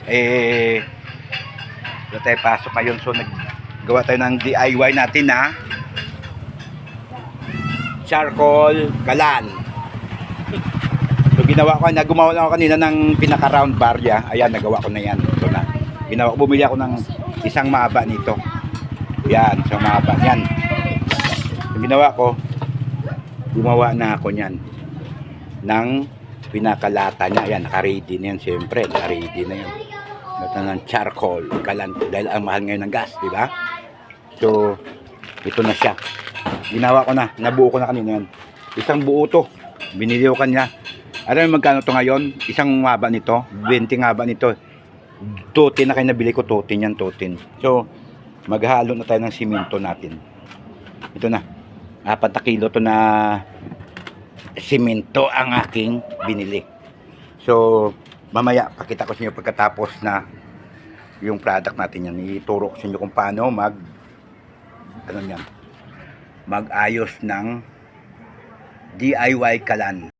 Eh, wala tayo pasok ngayon. So, naggawa tayo ng DIY natin na charcoal kalan. So, ginawa ko, gumawa lang ako kanina ng pinaka-round barya. Ayan, nagawa ko na yan. So, ginawa ko, bumili ako ng isang mahaba nito. Yan, so mahaba. Yan. Yung ginawa ko, gumawa na ako niyan ng pinakalata niya. Ayan, naka-ready na yan. Siyempre, naka-ready na yan. Ito ng charcoal kalan. Dahil ang mahal ngayon ng gas, di ba? So, ito na siya. Ginawa ko na. Nabuo ko na kanina yan. Isang buo to. Binili ko kanya. Alam mo magkano to ngayon? Isang haba nito. 20 haba nito. Totin na kayo nabili ko. Totin yan, totin. So, maghalo na tayo ng simento natin. Ito na. 4 kilo to na simento ang aking binili. So, mamaya pakita ko sa inyo pagkatapos na yung product natin yan. Ituro ko sa inyo kung paano mag-ayos ng DIY kalan.